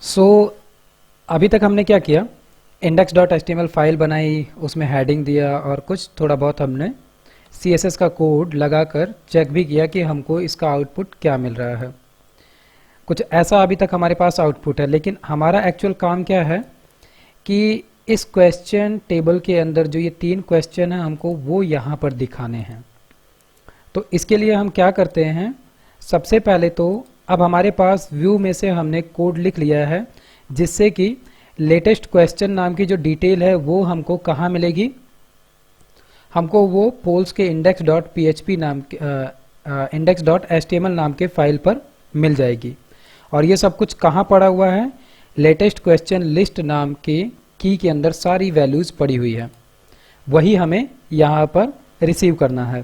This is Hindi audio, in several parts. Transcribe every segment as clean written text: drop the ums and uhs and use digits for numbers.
सो अभी तक हमने क्या किया, index.html फाइल बनाई, उसमें हेडिंग दिया और कुछ थोड़ा बहुत हमने CSS का कोड लगाकर चेक भी किया कि हमको इसका आउटपुट क्या मिल रहा है। कुछ ऐसा अभी तक हमारे पास आउटपुट है, लेकिन हमारा एक्चुअल काम क्या है कि इस क्वेश्चन टेबल के अंदर जो ये 3 क्वेश्चन हैं हमको वो यहाँ पर दिखाने हैं। तो इसके लिए हम क्या करते हैं, सबसे पहले तो अब हमारे पास व्यू में से हमने कोड लिख लिया है जिससे कि लेटेस्ट क्वेश्चन नाम की जो डिटेल है वो हमको कहाँ मिलेगी, हमको वो पोल्स के index.php नाम के index.html नाम के फाइल पर मिल जाएगी। और ये सब कुछ कहाँ पड़ा हुआ है, लेटेस्ट क्वेश्चन लिस्ट नाम के की के अंदर सारी वैल्यूज पड़ी हुई है, वही हमें यहाँ पर रिसीव करना है।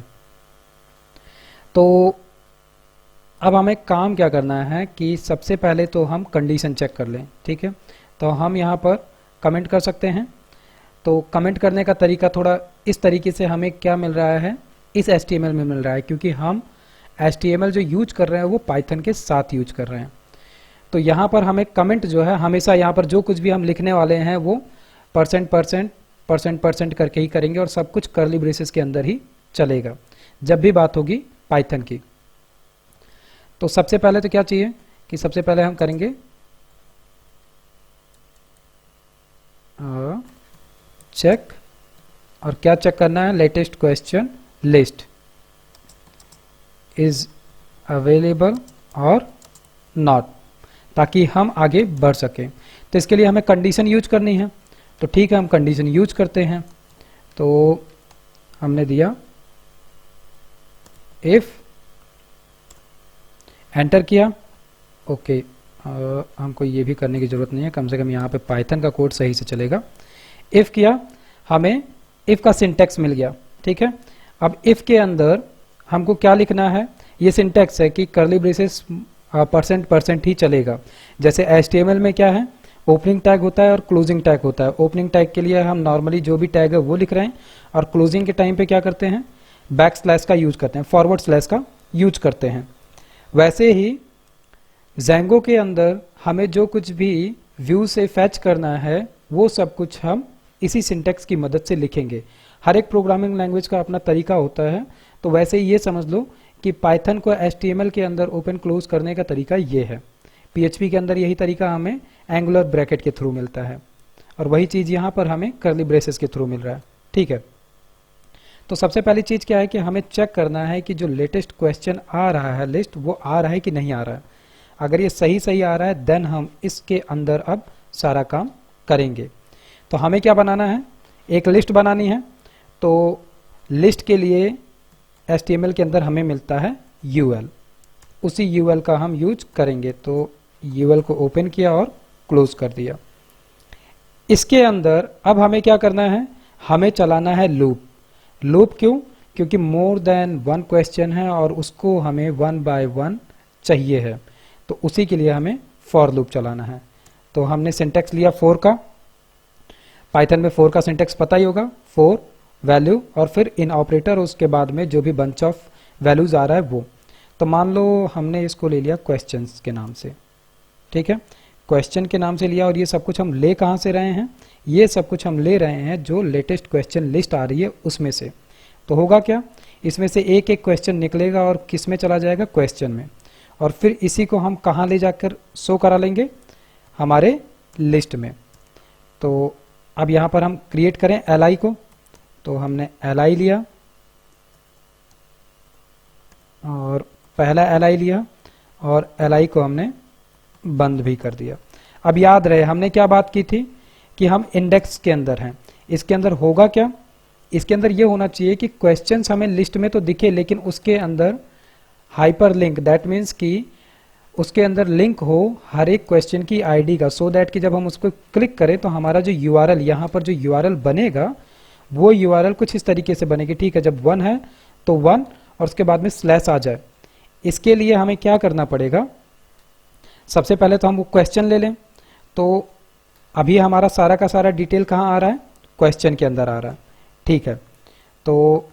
तो अब हमें काम क्या करना है कि सबसे पहले तो हम कंडीशन चेक कर लें, ठीक है। तो हम यहाँ पर कमेंट कर सकते हैं। तो कमेंट करने का तरीका थोड़ा इस तरीके से हमें क्या मिल रहा है, इस HTML में मिल रहा है, क्योंकि हम HTML जो यूज कर रहे हैं वो पाइथन के साथ यूज कर रहे हैं। तो यहाँ पर हमें कमेंट जो है हमेशा यहाँ पर जो कुछ भी हम लिखने वाले हैं वो % करके ही करेंगे और सब कुछ कर्ली ब्रेसेस के अंदर ही चलेगा जब भी बात होगी पाइथन की। तो सबसे पहले तो क्या चाहिए कि सबसे पहले हम करेंगे चेक, और क्या चेक करना है, latest question list is available और नॉट, ताकि हम आगे बढ़ सकें। तो इसके लिए हमें कंडीशन यूज करनी है। तो ठीक है, हम कंडीशन यूज करते हैं। तो हमने दिया इफ, एंटर किया, ओके। हमको ये भी करने की ज़रूरत नहीं है, कम से कम यहाँ पे पाइथन का कोड सही से चलेगा। इफ़ किया, हमें इफ़ का सिंटैक्स मिल गया, ठीक है। अब इफ़ के अंदर हमको क्या लिखना है, ये सिंटैक्स है कि कर्ली ब्रेसेस % ही चलेगा। जैसे HTML में क्या है, ओपनिंग टैग होता है और क्लोजिंग टैग होता है। ओपनिंग टैग के लिए हम नॉर्मली जो भी टैग है वो लिख रहे हैं, और क्लोजिंग के टाइम पे क्या करते हैं, बैकस्लैश का यूज करते हैं, फॉरवर्ड स्लैश का यूज करते हैं। वैसे ही ज़ैंगो के अंदर हमें जो कुछ भी व्यू से फैच करना है वो सब कुछ हम इसी सिंटैक्स की मदद से लिखेंगे। हर एक प्रोग्रामिंग लैंग्वेज का अपना तरीका होता है। तो वैसे ही ये समझ लो कि पाइथन को HTML के अंदर ओपन क्लोज करने का तरीका ये है। PHP के अंदर यही तरीका हमें एंगुलर ब्रैकेट के थ्रू मिलता है, और वही चीज़ यहाँ पर हमें कर्ली ब्रेसेस के थ्रू मिल रहा है, ठीक है। तो सबसे पहली चीज़ क्या है कि हमें चेक करना है कि जो लेटेस्ट क्वेश्चन आ रहा है लिस्ट, वो आ रहा है कि नहीं आ रहा है। अगर ये सही आ रहा है देन हम इसके अंदर अब सारा काम करेंगे। तो हमें क्या बनाना है, एक लिस्ट बनानी है। तो लिस्ट के लिए HTML के अंदर हमें मिलता है UL, उसी UL का हम यूज करेंगे। तो UL को ओपन किया और क्लोज कर दिया। इसके अंदर अब हमें क्या करना है, हमें चलाना है लूप। लूप क्यों, क्योंकि मोर देन 1 क्वेश्चन है और उसको हमें 1 बाय 1 चाहिए है। तो उसी के लिए हमें फॉर लूप चलाना है। तो हमने सिंटैक्स लिया फॉर का, पाइथन में फॉर का सिंटैक्स पता ही होगा, फॉर वैल्यू और फिर इन ऑपरेटर, उसके बाद में जो भी बंच ऑफ वैल्यूज आ रहा है वो। तो मान लो हमने इसको ले लिया क्वेश्चंस के नाम से, ठीक है, क्वेश्चन के नाम से लिया। और ये सब कुछ हम ले कहाँ से रहे हैं, ये सब कुछ हम ले रहे हैं जो लेटेस्ट क्वेश्चन लिस्ट आ रही है उसमें से। तो होगा क्या, इसमें से एक एक क्वेश्चन निकलेगा और किस में चला जाएगा, क्वेश्चन में, और फिर इसी को हम कहाँ ले जाकर शो करा लेंगे, हमारे लिस्ट में। तो अब यहाँ पर हम क्रिएट करें li को। तो हमने li लिया और पहला li लिया और li को हमने बंद भी कर दिया। अब याद रहे हमने क्या बात की थी कि हम इंडेक्स के अंदर हैं। इसके अंदर होगा क्या, इसके अंदर ये होना चाहिए कि क्वेश्चंस हमें लिस्ट में तो दिखे, लेकिन उसके अंदर हाइपर लिंक, दैट मीन्स कि उसके अंदर लिंक हो हर एक क्वेश्चन की आईडी का, सो दैट कि जब हम उसको क्लिक करें तो हमारा जो URL, यहाँ पर जो URL बनेगा वो URL कुछ इस तरीके से बनेगी, ठीक है। जब 1 है तो 1 और उसके बाद में स्लैश आ जाए। इसके लिए हमें क्या करना पड़ेगा, सबसे पहले तो हम वो क्वेश्चन ले लें। तो अभी हमारा सारा का सारा डिटेल कहाँ आ रहा है, क्वेश्चन के अंदर आ रहा है, ठीक है। तो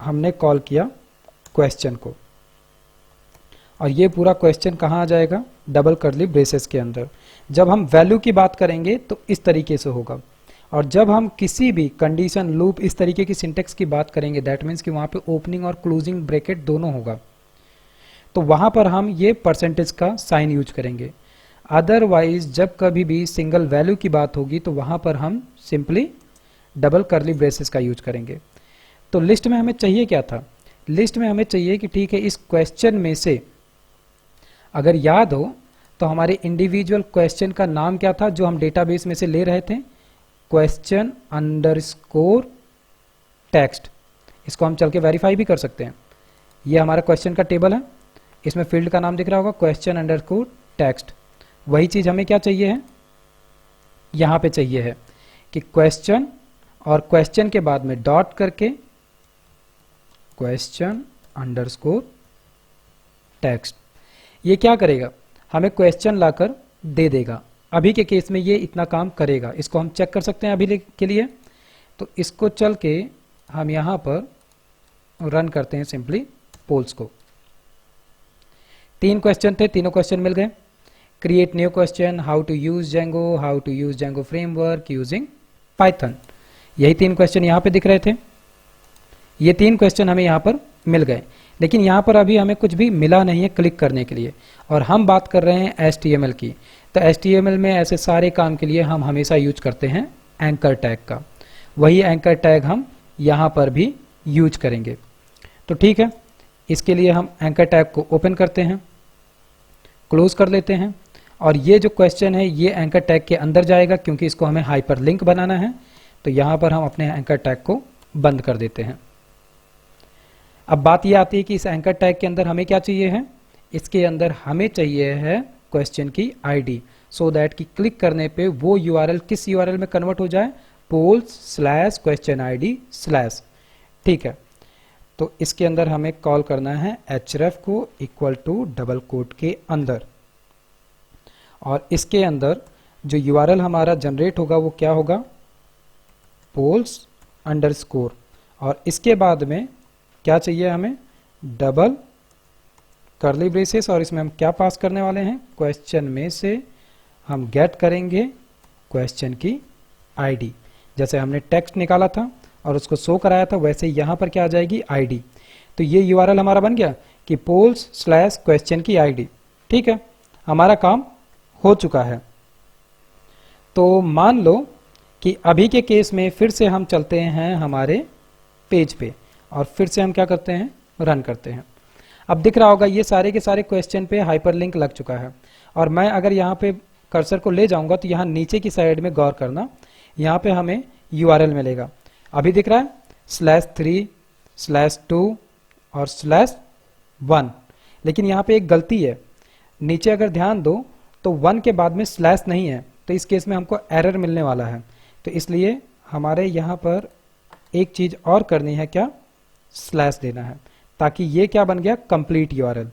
हमने कॉल किया क्वेश्चन को और ये पूरा क्वेश्चन कहाँ आ जाएगा, डबल कर्ली ब्रेसेस के अंदर। जब हम वैल्यू की बात करेंगे तो इस तरीके से होगा, और जब हम किसी भी कंडीशन लूप इस तरीके की सिंटेक्स की बात करेंगे दैट मीन्स कि वहाँ पे ओपनिंग और क्लोजिंग ब्रैकेट दोनों होगा, तो वहाँ पर हम ये परसेंटेज का साइन यूज करेंगे। अदरवाइज जब कभी भी सिंगल वैल्यू की बात होगी तो वहाँ पर हम सिंपली डबल कर्ली ब्रेसेस का यूज करेंगे। तो लिस्ट में हमें चाहिए क्या था? लिस्ट में हमें चाहिए कि ठीक है, इस क्वेश्चन में से अगर याद हो तो हमारे इंडिविजुअल क्वेश्चन का नाम क्या था जो हम डेटाबेस में से ले रहे थे? Question underscore text. इसको हम चल के वेरीफाई भी कर सकते हैं। ये हमारा क्वेश्चन का टेबल है, इसमें फील्ड का नाम दिख रहा होगा क्वेश्चन अंडरस्कोर टेक्स्ट। वही चीज़ हमें क्या चाहिए है, यहाँ पे चाहिए है कि क्वेश्चन और क्वेश्चन के बाद में डॉट करके क्वेश्चन अंडरस्कोर टेक्स्ट। ये क्या करेगा, हमें क्वेश्चन लाकर दे देगा। अभी के केस में ये इतना काम करेगा, इसको हम चेक कर सकते हैं अभी के लिए। तो इसको चल के हम यहाँ पर रन करते हैं सिंपली पोल्स को। 3 क्वेश्चन थे, तीनों क्वेश्चन मिल गए। Create new question, how to use Django, how to use Django framework using Python. यही 3 क्वेश्चन यहाँ पे दिख रहे थे। ये 3 क्वेश्चन हमें यहाँ पर मिल गए, लेकिन यहाँ पर अभी हमें कुछ भी मिला नहीं है क्लिक करने के लिए, और हम बात कर रहे हैं HTML की। तो HTML में ऐसे सारे काम के लिए हम हमेशा यूज करते हैं एंकर टैग का। वही एंकर टैग हम यहाँ पर भी यूज करेंगे। तो ठीक है, इसके लिए हम एंकर टैग को ओपन करते हैं, क्लोज कर लेते हैं, और ये जो क्वेश्चन है ये एंकर टैग के अंदर जाएगा क्योंकि इसको हमें हाइपर लिंक बनाना है। तो यहाँ पर हम अपने एंकर टैग को बंद कर देते हैं। अब बात ये आती है कि इस एंकर टैग के अंदर हमें क्या चाहिए है, इसके अंदर हमें चाहिए है क्वेश्चन की आईडी, सो दैट कि क्लिक करने पे वो यूआरएल किस यूआरएल में कन्वर्ट हो जाए, polls/question id/। ठीक है, तो इसके अंदर हमें कॉल करना है href को इक्वल टू डबल कोट के अंदर, और इसके अंदर जो यूआरएल हमारा जनरेट होगा वो क्या होगा, polls_, और इसके बाद में क्या चाहिए हमें, डबल कर्ली ब्रेसेस, और इसमें हम क्या पास करने वाले हैं, क्वेश्चन में से हम गेट करेंगे क्वेश्चन की आईडी। जैसे हमने टेक्स्ट निकाला था और उसको शो कराया था, वैसे यहाँ पर क्या आ जाएगी, आईडी। तो ये यूआरएल हमारा बन गया कि polls/question की आईडी। ठीक है, हमारा काम हो चुका है। तो मान लो कि अभी के केस में फिर से हम चलते हैं हमारे पेज पे, और फिर से हम क्या करते हैं, रन करते हैं। अब दिख रहा होगा ये सारे के सारे क्वेश्चन पे हाइपरलिंक लग चुका है, और मैं अगर यहाँ पे कर्सर को ले जाऊंगा तो यहाँ नीचे की साइड में गौर करना, यहाँ पे हमें यूआरएल मिलेगा। अभी दिख रहा है /3/2 और /1, लेकिन यहाँ पे एक गलती है। नीचे अगर ध्यान दो तो 1 के बाद में स्लैश नहीं है, तो इस केस में हमको एरर मिलने वाला है। तो इसलिए हमारे यहाँ पर एक चीज़ और करनी है, क्या, स्लैश देना है, ताकि ये क्या बन गया, कंप्लीट यूआरएल।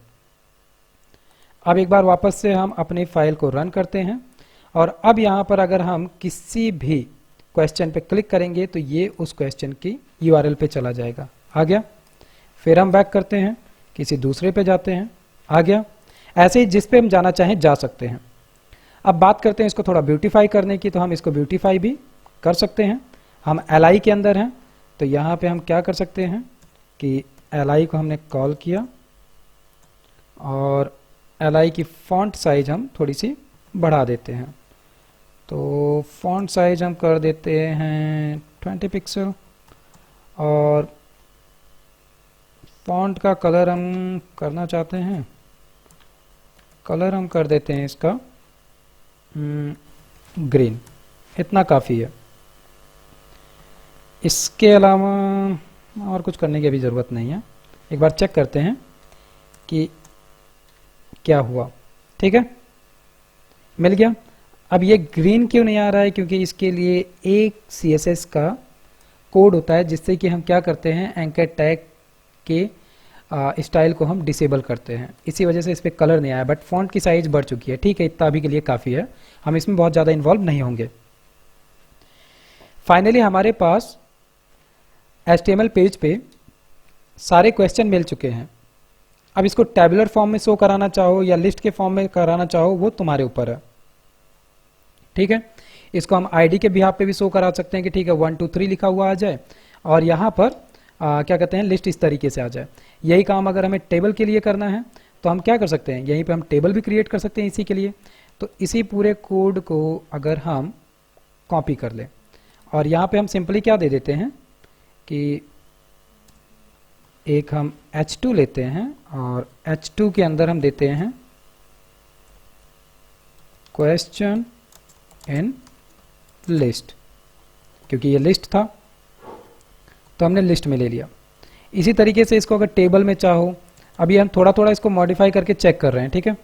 अब एक बार वापस से हम अपनी फाइल को रन करते हैं, और अब यहाँ पर अगर हम किसी भी क्वेश्चन पे क्लिक करेंगे तो ये उस क्वेश्चन की यूआरएल पे चला जाएगा। आ गया। फिर हम बैक करते हैं, किसी दूसरे पे जाते हैं, आ गया। ऐसे ही जिस पे हम जाना चाहें जा सकते हैं। अब बात करते हैं इसको थोड़ा ब्यूटीफाई करने की, तो हम इसको ब्यूटीफाई भी कर सकते हैं। हम li के अंदर हैं, तो यहाँ पे हम क्या कर सकते हैं कि li को हमने कॉल किया, और li की फॉन्ट साइज हम थोड़ी सी बढ़ा देते हैं। तो फॉन्ट साइज हम कर देते हैं 20 पिक्सल, और फॉन्ट का कलर हम करना चाहते हैं, कलर हम कर देते हैं इसका ग्रीन। इतना काफ़ी है। इसके अलावा और कुछ करने की अभी ज़रूरत नहीं है। एक बार चेक करते हैं कि क्या हुआ। ठीक है, मिल गया। अब ये ग्रीन क्यों नहीं आ रहा है, क्योंकि इसके लिए एक CSS का कोड होता है जिससे कि हम क्या करते हैं, एंकर टैग के स्टाइल को हम डिसेबल करते हैं। इसी वजह से इस पर कलर नहीं आया, बट फॉन्ट की साइज बढ़ चुकी है। ठीक है, इतना अभी के लिए काफ़ी है, हम इसमें बहुत ज़्यादा इन्वॉल्व नहीं होंगे। फाइनली हमारे पास HTML पेज पे सारे क्वेश्चन मिल चुके हैं। अब इसको टैबुलर फॉर्म में शो कराना चाहो या लिस्ट के फॉर्म में कराना चाहो वो तुम्हारे ऊपर है, ठीक है। इसको हम आईडी के बिहाफ पे भी शो करा सकते हैं कि ठीक है 1 2 3 लिखा हुआ आ जाए और यहाँ पर क्या कहते हैं लिस्ट इस तरीके से आ जाए। यही काम अगर हमें टेबल के लिए करना है तो हम क्या कर सकते हैं, यहीं पे हम टेबल भी क्रिएट कर सकते हैं इसी के लिए। तो इसी पूरे कोड को अगर हम कॉपी कर लें और यहाँ पे हम सिंपली क्या दे देते हैं कि एक हम h2 लेते हैं और h2 के अंदर हम देते हैं क्वेश्चन इन लिस्ट, क्योंकि ये लिस्ट था तो हमने लिस्ट में ले लिया। इसी तरीके से इसको अगर टेबल में चाहो, अभी हम थोड़ा थोड़ा इसको मॉडिफाई करके चेक कर रहे हैं, ठीक है।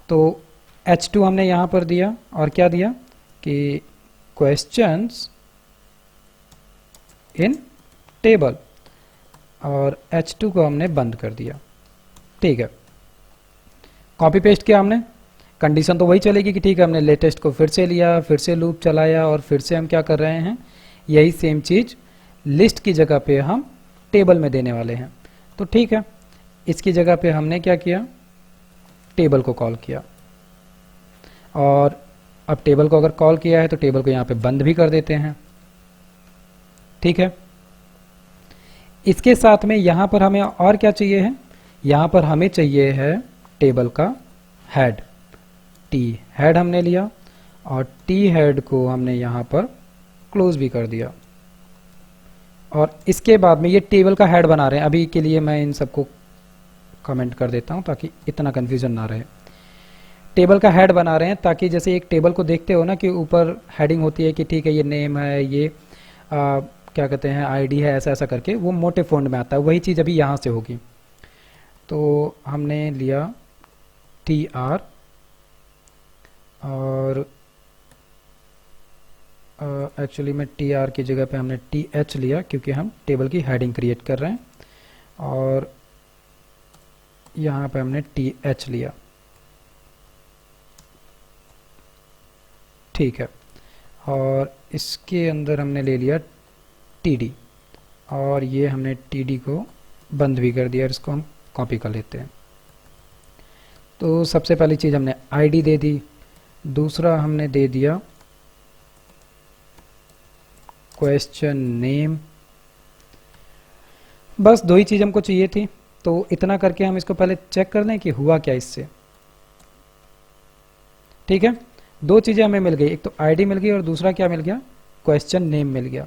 तो h2 हमने यहाँ पर दिया और क्या दिया कि क्वेश्चंस इन टेबल और h2 को हमने बंद कर दिया, ठीक है। कॉपी पेस्ट किया हमने, कंडीशन तो वही चलेगी कि ठीक है हमने लेटेस्ट को फिर से लिया, फिर से लूप चलाया और फिर से हम क्या कर रहे हैं, यही सेम चीज़ लिस्ट की जगह पे हम टेबल में देने वाले हैं। तो ठीक है, इसकी जगह पे हमने क्या किया, टेबल को कॉल किया और अब टेबल को अगर कॉल किया है तो टेबल को यहाँ पे बंद भी कर देते हैं, ठीक है। इसके साथ में यहाँ पर हमें और क्या चाहिए है, यहाँ पर हमें चाहिए है टेबल का हेड, टी हेड हमने लिया और टी हेड को हमने यहाँ पर क्लोज भी कर दिया। और इसके बाद में ये टेबल का हेड बना रहे हैं, अभी के लिए मैं इन सबको कमेंट कर देता हूँ ताकि इतना कन्फ्यूजन ना रहे। टेबल का हेड बना रहे हैं ताकि जैसे एक टेबल को देखते हो ना कि ऊपर हेडिंग होती है कि ठीक है ये नेम है, ये क्या कहते हैं आईडी है, ऐसा ऐसा करके वो मोटे फॉन्ट में आता है, वही चीज़ अभी यहाँ से होगी। तो हमने लिया टी आर और एक्चुअली में टी आर की जगह पे हमने टी एच लिया क्योंकि हम टेबल की हेडिंग क्रिएट कर रहे हैं और यहाँ पे हमने टी एच लिया, ठीक है। और इसके अंदर हमने ले लिया टी डी और ये हमने टी डी को बंद भी कर दिया और इसको हम कॉपी कर लेते हैं। तो सबसे पहली चीज़ हमने आईडी दे दी, दूसरा हमने दे दिया क्वेश्चन नेम, बस दो ही चीज़ हमको चाहिए थी। तो इतना करके हम इसको पहले चेक कर लें कि हुआ क्या इससे, ठीक है। दो चीज़ें हमें मिल गई, एक तो आईडी मिल गई और दूसरा क्या मिल गया, क्वेश्चन नेम मिल गया।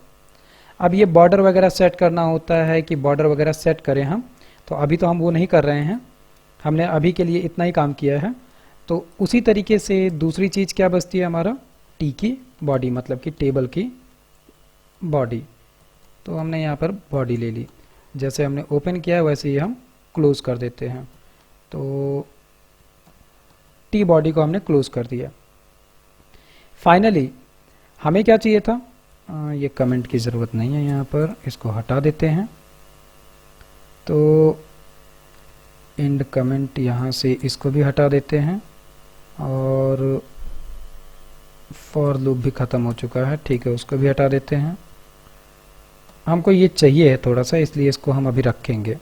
अब ये बॉर्डर वगैरह सेट करना होता है कि बॉर्डर वगैरह सेट करें हम, तो अभी तो हम वो नहीं कर रहे हैं, हमने अभी के लिए इतना ही काम किया है। तो उसी तरीके से दूसरी चीज़ क्या बचती है हमारा, टी की बॉडी, मतलब कि टेबल की बॉडी। तो हमने यहाँ पर बॉडी ले ली, जैसे हमने ओपन किया है वैसे ही हम क्लोज कर देते हैं। तो टी बॉडी को हमने क्लोज कर दिया। फाइनली हमें क्या चाहिए था, ये कमेंट की ज़रूरत नहीं है यहाँ पर, इसको हटा देते हैं। तो एंड कमेंट यहाँ से इसको भी हटा देते हैं और फॉर लूप भी ख़त्म हो चुका है, ठीक है, उसको भी हटा देते हैं। हमको ये चाहिए है थोड़ा सा, इसलिए इसको हम अभी रखेंगे।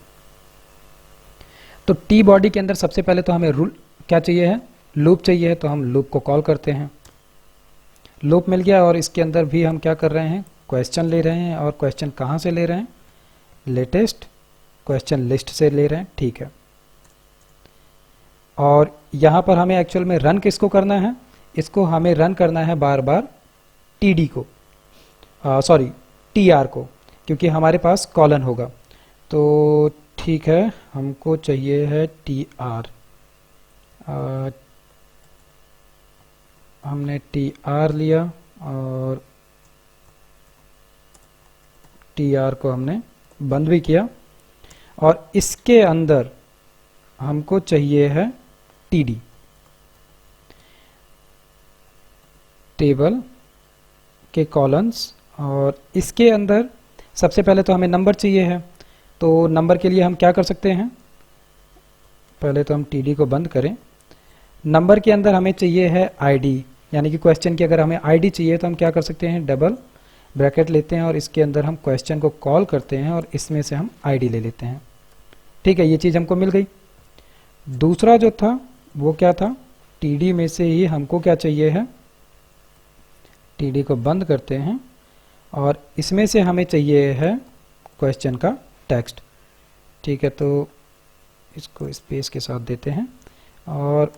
तो टी बॉडी के अंदर सबसे पहले तो हमें रूल क्या चाहिए है, लूप चाहिए है, तो हम लूप को कॉल करते हैं। लूप मिल गया और इसके अंदर भी हम क्या कर रहे हैं, क्वेश्चन ले रहे हैं। और क्वेश्चन कहाँ से ले रहे हैं, लेटेस्ट क्वेश्चन लिस्ट से ले रहे हैं, ठीक है। और यहाँ पर हमें एक्चुअल में रन किसको करना है, इसको हमें रन करना है बार बार टी डी को, सॉरी टी आर को, क्योंकि हमारे पास कॉलन होगा। तो ठीक है, हमको चाहिए है टी आर, हमने टी आर लिया और टी आर को हमने बंद भी किया और इसके अंदर हमको चाहिए है टी डी, टेबल के कॉलम्स। और इसके अंदर सबसे पहले तो हमें नंबर चाहिए है, तो नंबर के लिए हम क्या कर सकते हैं, पहले तो हम टी डी को बंद करें। नंबर के अंदर हमें चाहिए है आईडी, यानी कि क्वेश्चन की अगर हमें आईडी चाहिए तो हम क्या कर सकते हैं, डबल ब्रैकेट लेते हैं और इसके अंदर हम क्वेश्चन को कॉल करते हैं और इसमें से हम आईडी ले लेते हैं, ठीक है। ये चीज़ हमको मिल गई। दूसरा जो था वो क्या था, टीडी में से ही हमको क्या चाहिए है, टीडी को बंद करते हैं और इसमें से हमें चाहिए है क्वेश्चन का टेक्स्ट। ठीक है, तो इसको स्पेस के साथ देते हैं और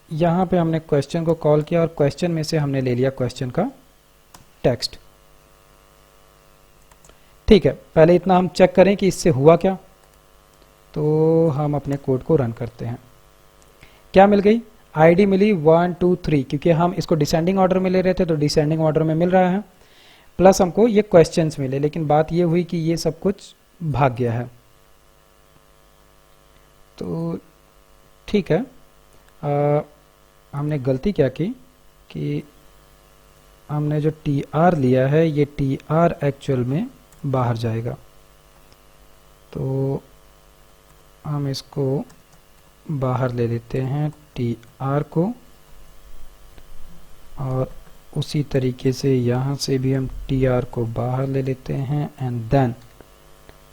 यहाँ पे हमने क्वेश्चन को कॉल किया और क्वेश्चन में से हमने ले लिया क्वेश्चन का टेक्स्ट। ठीक है, पहले इतना हम चेक करें कि इससे हुआ क्या। तो हम अपने कोड को रन करते हैं। क्या मिल गई, आईडी मिली 1 2 3, क्योंकि हम इसको डिसेंडिंग ऑर्डर में ले रहे थे तो डिसेंडिंग ऑर्डर में मिल रहा है, प्लस हमको ये क्वेश्चंस मिले। लेकिन बात ये हुई कि ये सब कुछ भाग गया है। तो ठीक है, हमने गलती क्या की कि हमने जो TR लिया है ये TR एक्चुअल में बाहर जाएगा। तो हम इसको बाहर ले लेते हैं TR को, और उसी तरीके से यहाँ से भी हम TR को बाहर ले लेते हैं एंड देन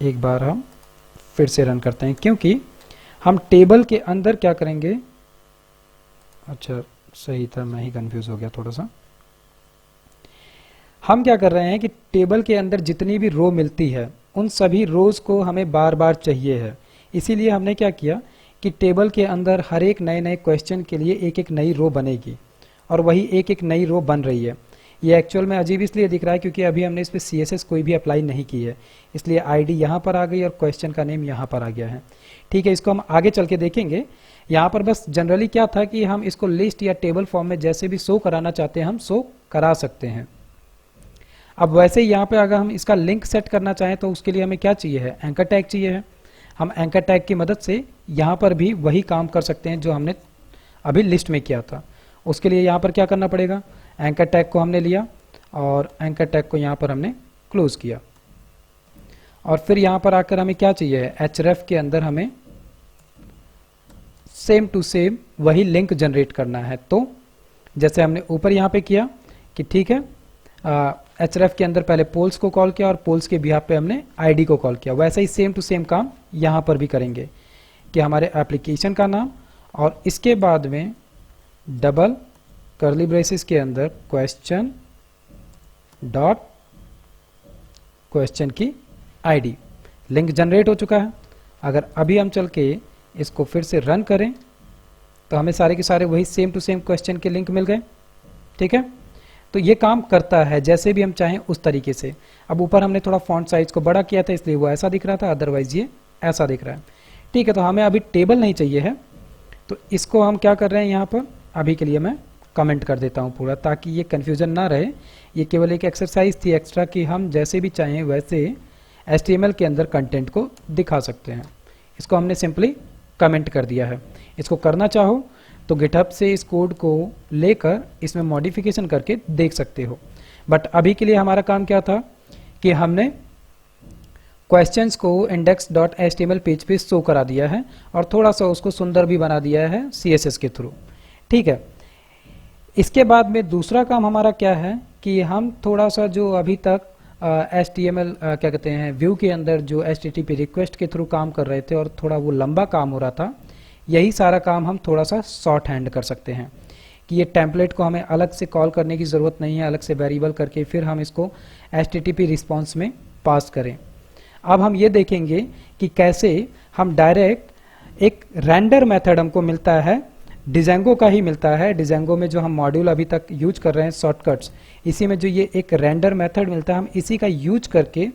एक बार हम फिर से रन करते हैं, क्योंकि हम टेबल के अंदर क्या करेंगे। अच्छा सही था, मैं ही कंफ्यूज हो गया थोड़ा सा। हम क्या कर रहे हैं कि टेबल के अंदर जितनी भी रो मिलती है उन सभी रोज को हमें बार बार चाहिए है। इसीलिए हमने क्या किया कि टेबल के अंदर हर एक नए नए क्वेश्चन के लिए एक एक नई रो बनेगी और वही एक एक नई रो बन रही है। ये एक्चुअल में अजीब इसलिए दिख रहा है क्योंकि अभी हमने इस पर CSS कोई भी अप्लाई नहीं की है, इसलिए आईडी यहाँ पर आ गई और क्वेश्चन का नेम यहाँ पर आ गया है। ठीक है, इसको हम आगे चल के देखेंगे। यहाँ पर बस जनरली क्या था कि हम इसको लिस्ट या टेबल फॉर्म में जैसे भी शो कराना चाहते हैं हम शो करा सकते हैं। अब वैसे ही यहाँ पे अगर हम इसका लिंक सेट करना चाहें तो उसके लिए हमें क्या चाहिए है, एंकर टैग चाहिए है। हम एंकर टैग की मदद से यहाँ पर भी वही काम कर सकते हैं जो हमने अभी लिस्ट में किया था। उसके लिए यहाँ पर क्या करना पड़ेगा, एंकर टैग को हमने लिया और एंकर टैग को यहाँ पर हमने क्लोज किया और फिर यहाँ पर आकर हमें क्या चाहिए है, href के अंदर हमें सेम टू सेम वही लिंक जनरेट करना है। तो जैसे हमने ऊपर यहाँ पे किया कि ठीक है, href के अंदर पहले पोल्स को कॉल किया और पोल्स के बिहाफ पे हमने आईडी को कॉल किया, वैसा ही सेम टू सेम काम यहाँ पर भी करेंगे कि हमारे एप्लीकेशन का नाम और इसके बाद में डबल कर्ली ब्रेसेस के अंदर क्वेश्चन डॉट क्वेश्चन की आईडी। लिंक जनरेट हो चुका है। अगर अभी हम चल के इसको फिर से रन करें तो हमें सारे के सारे वही सेम टू सेम क्वेश्चन के लिंक मिल गए। ठीक है, तो ये काम करता है जैसे भी हम चाहें उस तरीके से। अब ऊपर हमने थोड़ा फॉन्ट साइज को बड़ा किया था इसलिए वो ऐसा दिख रहा था, अदरवाइज ये ऐसा दिख रहा है। ठीक है, तो हमें अभी टेबल नहीं चाहिए है तो इसको हम क्या कर रहे हैं, यहाँ पर अभी के लिए मैं कमेंट कर देता हूँ पूरा, ताकि ये कन्फ्यूजन ना रहे। ये केवल एक एक्सरसाइज थी एक्स्ट्रा कि हम जैसे भी चाहें वैसे HTML के अंदर कंटेंट को दिखा सकते हैं। इसको हमने सिंपली कमेंट कर दिया है। इसको करना चाहो तो गिटहब से इस कोड को लेकर इसमें मॉडिफिकेशन करके देख सकते हो। बट अभी के लिए हमारा काम क्या था कि हमने क्वेश्चंस को index.html पेज पे शो करा दिया है और थोड़ा सा उसको सुंदर भी बना दिया है CSS के थ्रू। ठीक है, इसके बाद में दूसरा काम हमारा क्या है कि हम थोड़ा सा जो अभी तक HTML क्या कहते हैं व्यू के अंदर जो HTTP रिक्वेस्ट के थ्रू काम कर रहे थे और थोड़ा वो लंबा काम हो रहा था, यही सारा काम हम थोड़ा सा शॉर्ट हैंड कर सकते हैं कि ये टेम्पलेट को हमें अलग से कॉल करने की ज़रूरत नहीं है, अलग से वेरिएबल करके फिर हम इसको HTTP रिस्पॉन्स में पास करें। अब हम ये देखेंगे कि कैसे हम डायरेक्ट एक रेंडर मेथड हमको मिलता है, डिजेंगो का ही मिलता है। डिजेंगो में जो हम मॉड्यूल अभी तक यूज कर रहे हैं शॉर्टकट्स, इसी में जो ये एक रेंडर मेथड मिलता है हम इसी का यूज करके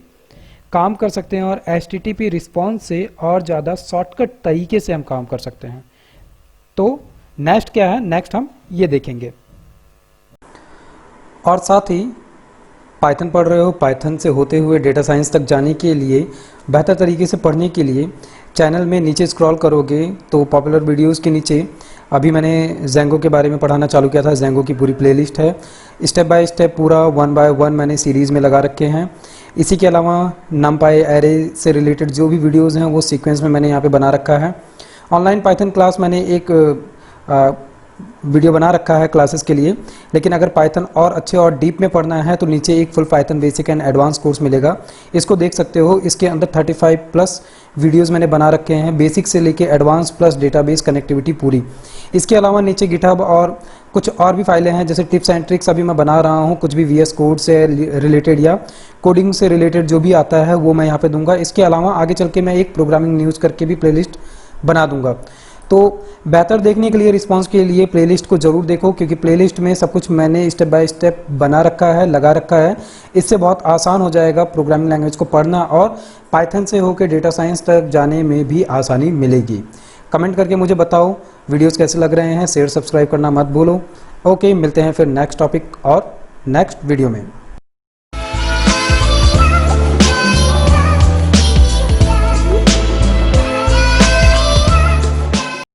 काम कर सकते हैं और HTTP रिस्पॉन्स से और ज़्यादा शॉर्टकट तरीके से हम काम कर सकते हैं। तो नेक्स्ट क्या है, नेक्स्ट हम ये देखेंगे। और साथ ही पाइथन पढ़ रहे हो, पाइथन से होते हुए डेटा साइंस तक जाने के लिए, बेहतर तरीके से पढ़ने के लिए चैनल में नीचे स्क्रॉल करोगे तो पॉपुलर वीडियोस के नीचे अभी मैंने जेंगो के बारे में पढ़ाना चालू किया था। जेंगो की पूरी प्लेलिस्ट है, स्टेप बाय स्टेप पूरा 1 बाय 1 मैंने सीरीज़ में लगा रखे हैं। इसी के अलावा नमपाई एरे से रिलेटेड जो भी वीडियोस हैं वो सीक्वेंस में मैंने यहाँ पे बना रखा है। ऑनलाइन पाइथन क्लास मैंने एक वीडियो बना रखा है क्लासेस के लिए, लेकिन अगर पाइथन और अच्छे और डीप में पढ़ना है तो नीचे एक full Python basic and advance course मिलेगा, इसको देख सकते हो। इसके अंदर 35 प्लस वीडियोस मैंने बना रखे हैं, बेसिक से लेके एडवांस प्लस डेटाबेस कनेक्टिविटी पूरी। इसके अलावा नीचे गिटहब और कुछ और भी फाइलें हैं, जैसे टिप्स एंड ट्रिक्स अभी मैं बना रहा हूँ, कुछ भी VS कोड से रिलेटेड या कोडिंग से रिलेटेड जो भी आता है वो मैं यहाँ पे दूंगा। इसके अलावा आगे चल के मैं एक प्रोग्रामिंग न्यूज़ करके भी प्लेलिस्ट बना दूंगा। तो बेहतर देखने के लिए, रिस्पांस के लिए प्लेलिस्ट को जरूर देखो, क्योंकि प्लेलिस्ट में सब कुछ मैंने स्टेप बाय स्टेप बना रखा है, लगा रखा है। इससे बहुत आसान हो जाएगा प्रोग्रामिंग लैंग्वेज को पढ़ना, और पाइथन से होकर डेटा साइंस तक जाने में भी आसानी मिलेगी। कमेंट करके मुझे बताओ वीडियोस कैसे लग रहे हैं, शेयर सब्सक्राइब करना मत भूलो। ओके, मिलते हैं फिर नेक्स्ट टॉपिक और नेक्स्ट वीडियो में।